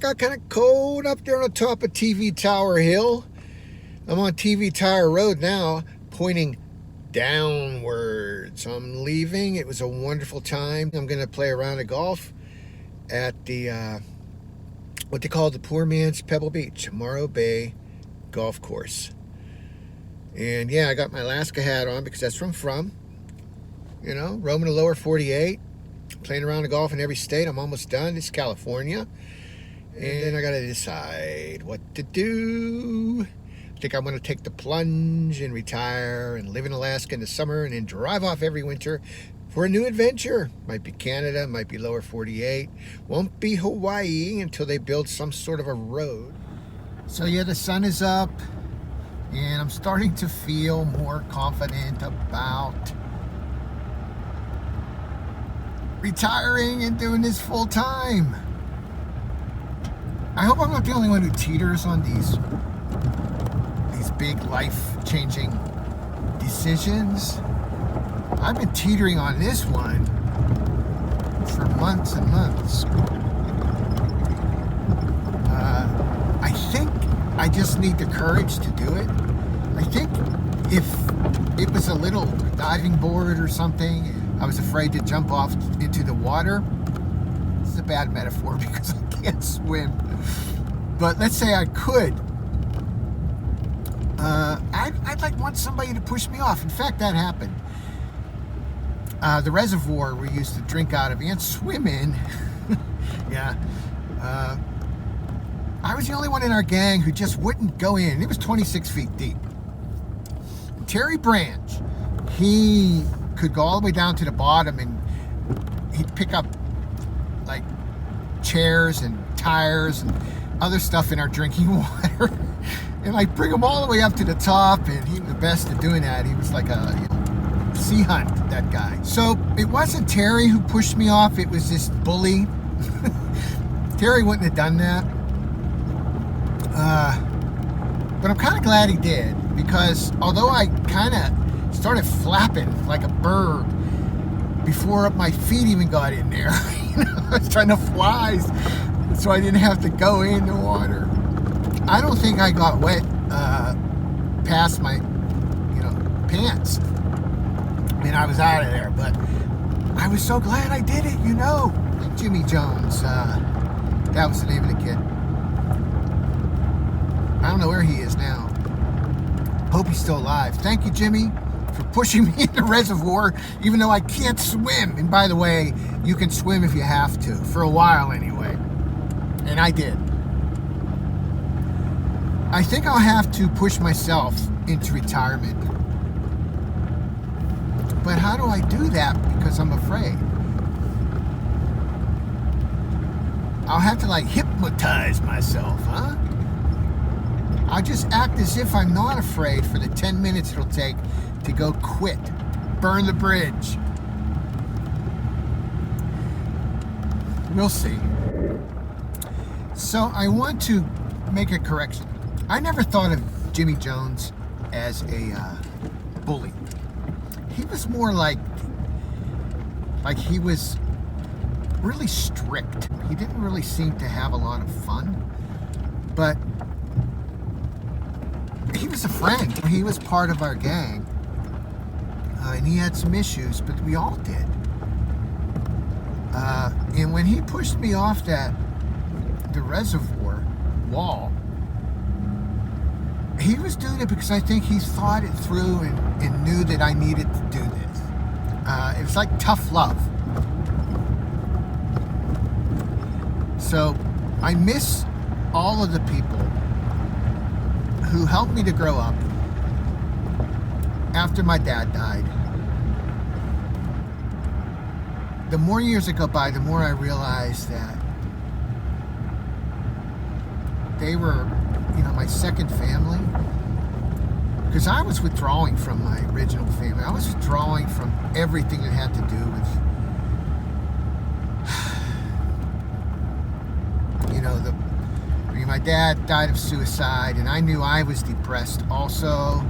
Got kind of cold up there on the top of TV Tower Hill. I'm on TV Tower Road now, pointing downward. So I'm leaving. It was a wonderful time. I'm going to play a round of golf at the what they call the poor man's Pebble Beach, Morro Bay Golf Course. And yeah, I got my Alaska hat on because that's where I'm from. You know, roaming the lower 48, playing around the golf in every state. I'm almost done. It's California. And then I got to decide what to do. I think I'm going to take the plunge and retire and live in Alaska in the summer and then drive off every winter for a new adventure. Might be Canada, might be lower 48. Won't be Hawaii until they build some sort of a road. So yeah, the sun is up and I'm starting to feel more confident about retiring and doing this full time. I hope I'm not the only one who teeters on these big life-changing decisions. I've been teetering on this one for months and months. I think I just need the courage to do it. I think if it was a little diving board or something, I was afraid to jump off into the water. This is a bad metaphor because I can't swim. But let's say I could. I'd want somebody to push me off. In fact, that happened. The reservoir we used to drink out of and swim in. Yeah. I was the only one in our gang who just wouldn't go in. It was 26 feet deep. Terry Branch, he could go all the way down to the bottom and he'd pick up like chairs and tires and other stuff in our drinking water and I'd bring them all the way up to the top, and he was the best at doing that. He was like a sea hunt, that guy. So it wasn't Terry who pushed me off, it was this bully. Terry wouldn't have done that. But I'm kind of glad he did, because although I kind of started flapping like a bird before my feet even got in there, I was trying to fly so I didn't have to go in the water. I don't think I got wet past my, pants. I was out of there, but I was so glad I did it, Jimmy Jones, that was the name of the kid. I don't know where he is now. Hope he's still alive. Thank you, Jimmy, for pushing me in the reservoir, even though I can't swim. And by the way, you can swim if you have to, for a while anyway. And I did. I think I'll have to push myself into retirement. But how do I do that? Because I'm afraid. I'll have to hypnotize myself, huh? I'll just act as if I'm not afraid for the 10 minutes it'll take to go quit. Burn the bridge. We'll see. So I want to make a correction. I never thought of Jimmy Jones as a bully. He was more like he was really strict. He didn't really seem to have a lot of fun, but he was a friend. He was part of our gang, and he had some issues, but we all did. And when he pushed me off the reservoir wall, he was doing it because I think he thought it through and knew that I needed to do this. It was like tough love. So I miss all of the people who helped me to grow up after my dad died. The more years that go by, the more I realized that they were, my second family. Because I was withdrawing from my original family. I was withdrawing from everything that had to do with, my dad died of suicide, and I knew I was depressed also.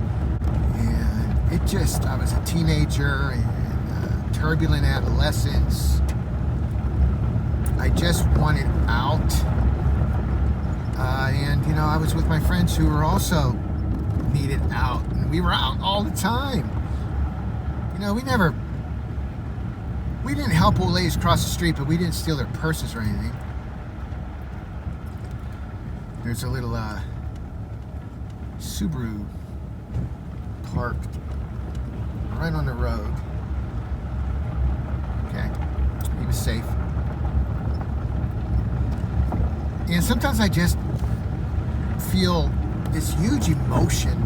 And I was a teenager and turbulent adolescence. I just wanted out. know, I was with my friends who were also needed out, and we were out all the time. You know, we didn't help old ladies cross the street, but we didn't steal their purses or anything. There's a little Subaru parked right on the road. Okay, he was safe. And sometimes I just feel this huge emotion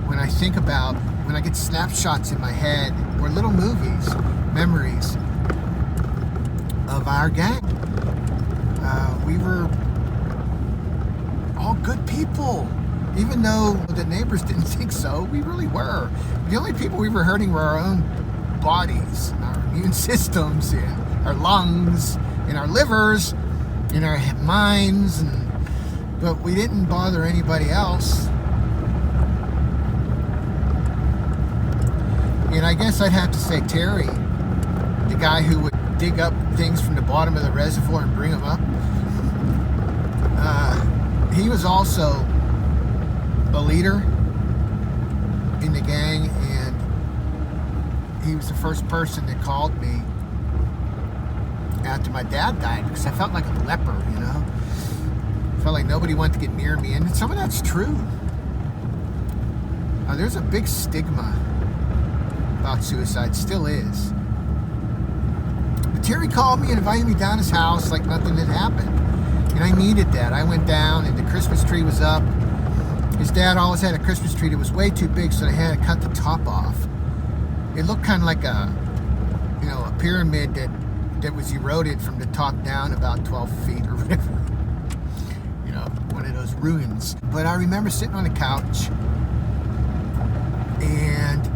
when I think about, when I get snapshots in my head or little movies, memories of our gang. We were all good people. Even though the neighbors didn't think so, we really were. The only people we were hurting were our own bodies, our immune systems, and our lungs, and our livers, and our minds, but we didn't bother anybody else. And I guess I'd have to say Terry, the guy who would dig up things from the bottom of the reservoir and bring them up, he was also a leader in the gang, and he was the first person that called me after my dad died, because I felt like a leper, you know. I felt like nobody wanted to get near me, and some of that's true. There's a big stigma about suicide, still is. But Terry called me and invited me down his house like nothing had happened, and I needed that. I went down, and the Christmas tree was up. His dad always had a Christmas tree that was way too big, so they had to cut the top off. It looked kind of like a pyramid that was eroded from the top down about 12 feet or whatever. You know, one of those ruins. But I remember sitting on the couch, and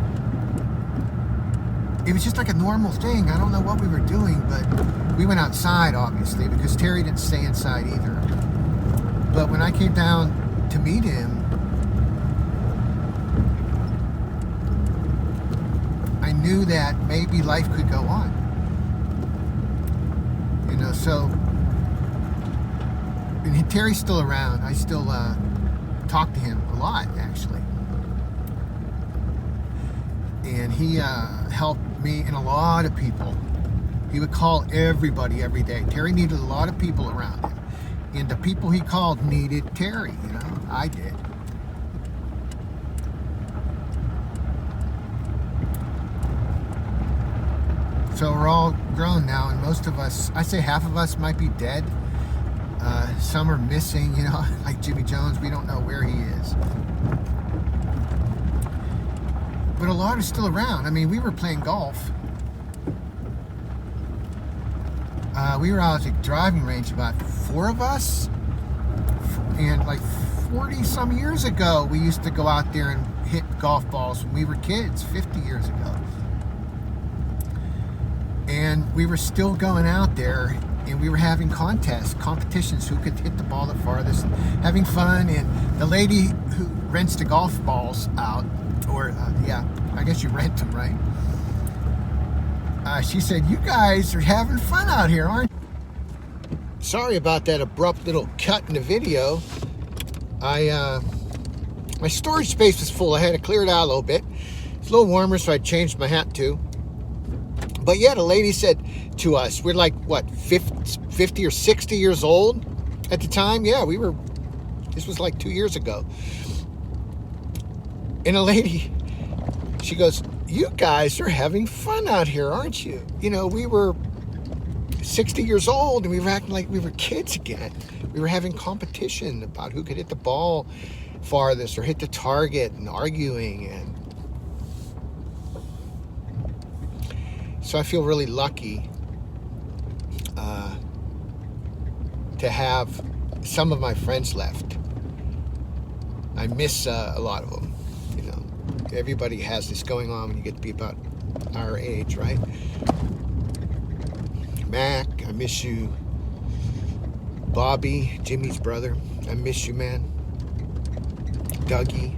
it was just like a normal thing. I don't know what we were doing, but we went outside, obviously, because Terry didn't stay inside either. But when I came down to meet him, I knew that maybe life could go on. You know, so, and Terry's still around. I still talk to him a lot, actually. And he helped me and a lot of people. He would call everybody every day. Terry needed a lot of people around him. And the people he called needed Terry, you know. I did. So we're all grown now, and most of us, I say half of us might be dead. Some are missing, you know, like Jimmy Jones. We don't know where he is. But a lot are still around. I mean, we were playing golf. We were out at the driving range, about 4 of us. And like 40 some years ago, we used to go out there and hit golf balls when we were kids, 50 years ago. And we were still going out there, and we were having competitions, who could hit the ball the farthest, having fun. And the lady who rents the golf balls out, or I guess you rent them, right? She said, "You guys are having fun out here, aren't you?" Sorry about that abrupt little cut in the video. My storage space was full. I had to clear it out a little bit. It's a little warmer, so I changed my hat too. But yeah, the lady said to us, we're like, what, 50 or 60 years old at the time? Yeah, this was like 2 years ago. And a lady, she goes, "You guys are having fun out here, aren't you?" You know, we were 60 years old, and we were acting like we were kids again. We were having competition about who could hit the ball farthest or hit the target, and arguing. And so I feel really lucky to have some of my friends left. I miss a lot of them. You know, everybody has this going on when you get to be about our age, right? Mac, I miss you. Bobby, Jimmy's brother, I miss you, man. Dougie,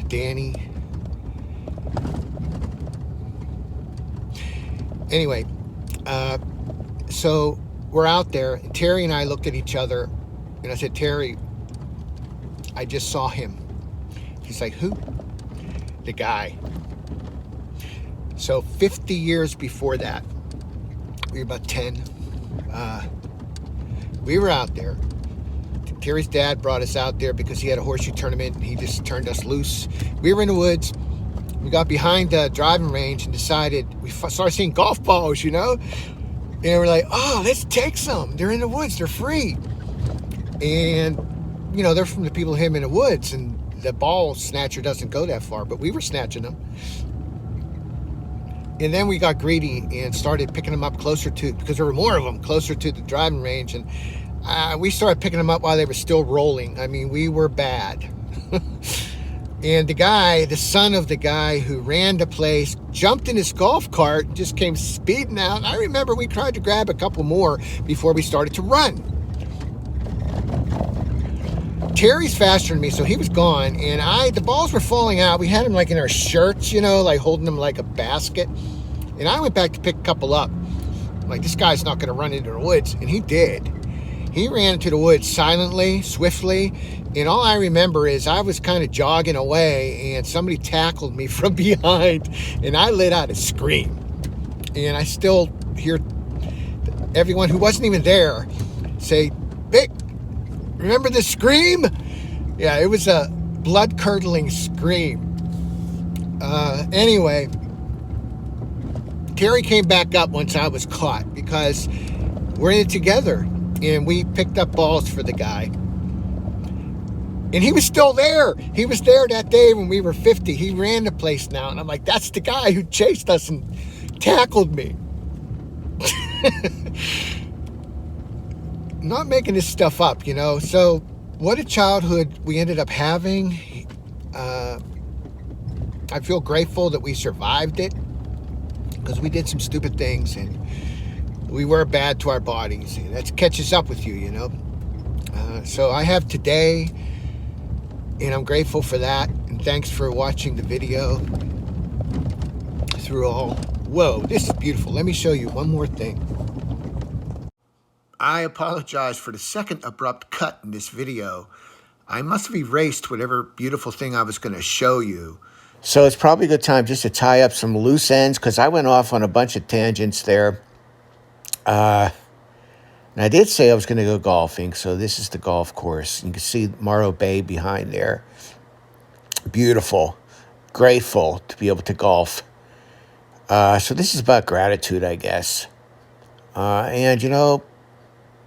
Danny. Anyway, so we're out there. Terry and I looked at each other And I said, Terry, I just saw him. He's like, who? The guy. So 50 years before that, we were about 10. We were out there. Terry's dad brought us out there because he had a horseshoe tournament and he just turned us loose. We were in the woods. We got behind the driving range and decided, we started seeing golf balls, you know? And we're like, oh, let's take some. They're in the woods, they're free. And, you know, they're from the people who hit them in the woods, and the ball snatcher doesn't go that far, but we were snatching them. And then we got greedy and started picking them up closer to, because there were more of them, closer to the driving range. And we started picking them up while they were still rolling. I mean, we were bad. And the guy, the son of the guy who ran the place, jumped in his golf cart, just came speeding out. I remember we tried to grab a couple more before we started to run. Terry's faster than me, so he was gone, and the balls were falling out. We had them like in our shirts, you know, like holding them like a basket. And I went back to pick a couple up. I'm like, this guy's not going to run into the woods, and he did. He ran into the woods silently, swiftly, and all I remember is I was kind of jogging away, and somebody tackled me from behind, and I let out a scream. And I still hear everyone who wasn't even there say, Vic, remember the scream? Yeah, it was a blood-curdling scream. Anyway, Terry came back up once I was caught because we're in it together. And we picked up balls for the guy. And he was still there. He was there that day when we were 50. He ran the place now. And I'm like, that's the guy who chased us and tackled me. Not making this stuff up, you know. So what a childhood we ended up having. I feel grateful that we survived it, because we did some stupid things and we were bad to our bodies. That catches up with you, you know. So I have today, and I'm grateful for that. And thanks for watching the video through all. Whoa, this is beautiful. Let me show you one more thing. I apologize for the second abrupt cut in this video. I must have erased whatever beautiful thing I was going to show you. So it's probably a good time just to tie up some loose ends, because I went off on a bunch of tangents there. And I did say I was going to go golfing, so this is the golf course. You can see Morro Bay behind there. Beautiful. Grateful to be able to golf. So this is about gratitude, I guess. And, you know,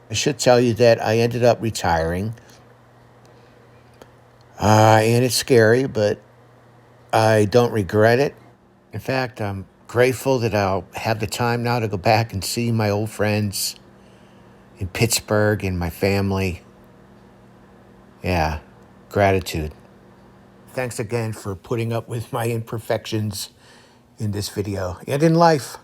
I should tell you that I ended up retiring. And it's scary, but I don't regret it. In fact, I'm grateful that I'll have the time now to go back and see my old friends in Pittsburgh and my family. Yeah, gratitude. Thanks again for putting up with my imperfections in this video and in life.